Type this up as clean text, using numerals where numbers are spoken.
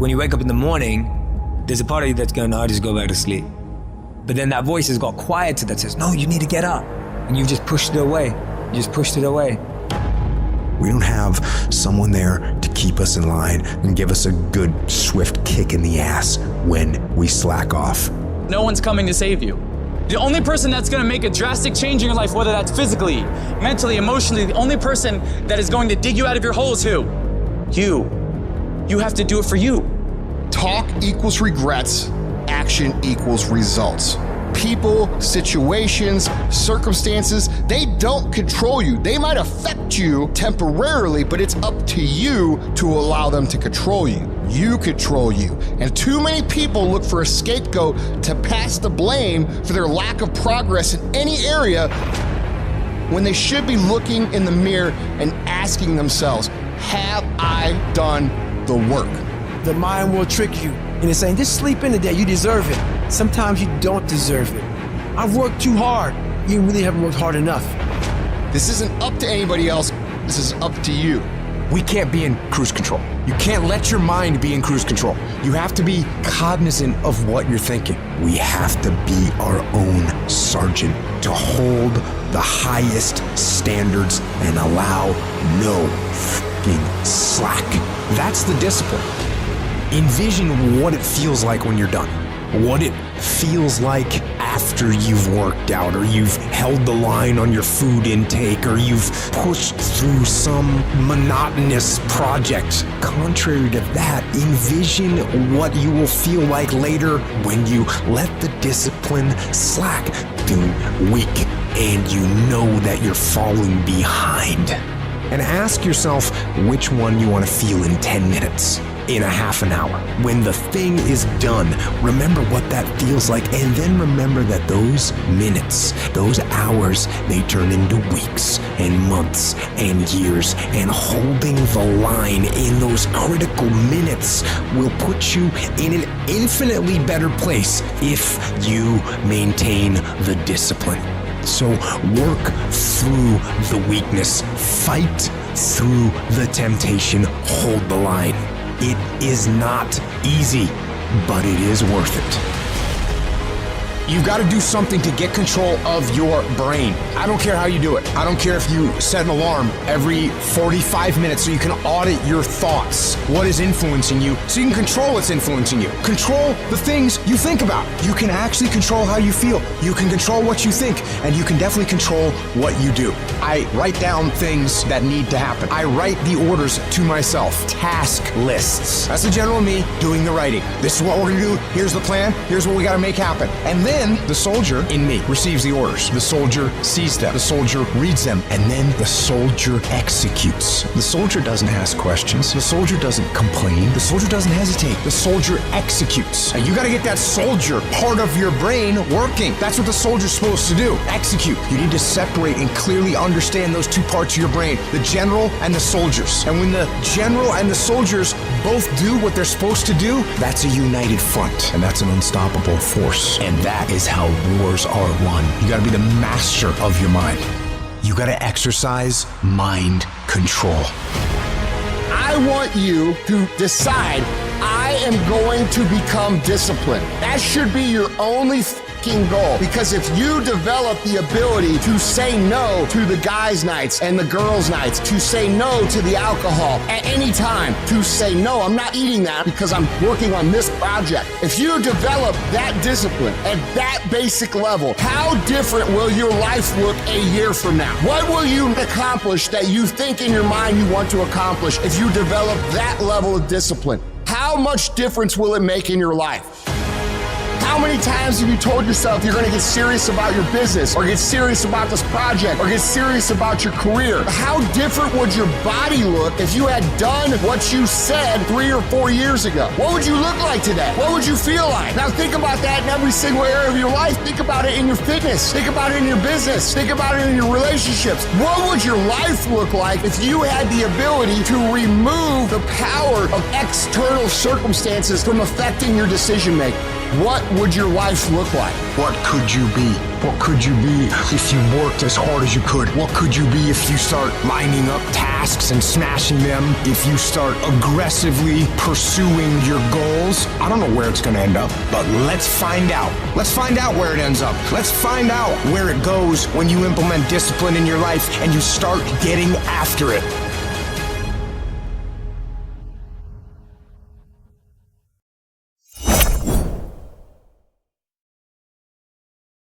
when you wake up in the morning, there's a part of you that's going, I'll just go back to sleep. But then that voice has got quieted that says, no, you need to get up. And you just pushed it away. You just pushed it away. We don't have someone there to keep us in line and give us a good, swift kick in the ass when we slack off. No one's coming to save you. The only person that's gonna make a drastic change in your life, whether that's physically, mentally, emotionally, the only person that is going to dig you out of your hole is who? You. You have to do it for you. Talk equals regrets, action equals results. People, situations, circumstances, they don't control you. They might affect you temporarily, but it's up to you to allow them to control you. You control you. And too many people look for a scapegoat to pass the blame for their lack of progress in any area when they should be looking in the mirror and asking themselves, have I done the work? The mind will trick you into saying, just sleep in today, you deserve it. Sometimes you don't deserve it. I've worked too hard. You really haven't worked hard enough. This isn't up to anybody else. This is up to you. We can't be in cruise control. You can't let your mind be in cruise control. You have to be cognizant of what you're thinking. We have to be our own sergeant, to hold the highest standards and allow no fucking slack. That's the discipline. Envision what it feels like when you're done. What it feels like after you've worked out, or you've held the line on your food intake, or you've pushed through some monotonous project. Contrary to that, envision what you will feel like later when you let the discipline slack, feeling weak, and you know that you're falling behind. And ask yourself which one you want to feel in 10 minutes. In a half an hour. When the thing is done, remember what that feels like, and then remember that those minutes, those hours, they turn into weeks and months and years, and holding the line in those critical minutes will put you in an infinitely better place if you maintain the discipline. So work through the weakness, fight through the temptation, hold the line. It is not easy, but it is worth it. You've got to do something to get control of your brain. I don't care how you do it. I don't care if you set an alarm every 45 minutes so you can audit your thoughts. What is influencing you so you can control what's influencing you. Control the things you think about. You can actually control how you feel. You can control what you think, and you can definitely control what you do. I write down things that need to happen. I write the orders to myself. Task lists. That's the general me doing the writing. This is what we're gonna do. Here's the plan. Here's what we gotta make happen. And then the soldier in me receives the orders. The soldier sees them. The soldier reads them. And then the soldier executes. The soldier doesn't ask questions. The soldier doesn't complain. The soldier doesn't hesitate. The soldier executes. And you gotta get that soldier part of your brain working. That's what the soldier's supposed to do. Execute. You need to separate and clearly understand those two parts of your brain, the general and the soldiers. And when the general and the soldiers both do what they're supposed to do, that's a united front. And that's an unstoppable force. And that is how wars are won. You gotta be the master of your mind. You gotta exercise mind control. I want you to decide, I am going to become disciplined. That should be your only goal. Because if you develop the ability to say no to the guys' nights and the girls' nights, to say no to the alcohol at any time, to say no, I'm not eating that because I'm working on this project. If you develop that discipline at that basic level, how different will your life look a year from now? What will you accomplish that you think in your mind you want to accomplish if you develop that level of discipline? How much difference will it make in your life? How many times have you told yourself you're going to get serious about your business, or get serious about this project, or get serious about your career? How different would your body look if you had done what you said 3 or 4 years ago? What would you look like today? What would you feel like? Now think about that in every single area of your life. Think about it in your fitness. Think about it in your business. Think about it in your relationships. What would your life look like if you had the ability to remove the power of external circumstances from affecting your decision making? What would your life look like? What could you be? What could you be if you worked as hard as you could? What could you be if you start lining up tasks and smashing them? If you start aggressively pursuing your goals? I don't know where it's going to end up, but let's find out. Let's find out where it ends up. Let's find out where it goes when you implement discipline in your life and you start getting after it.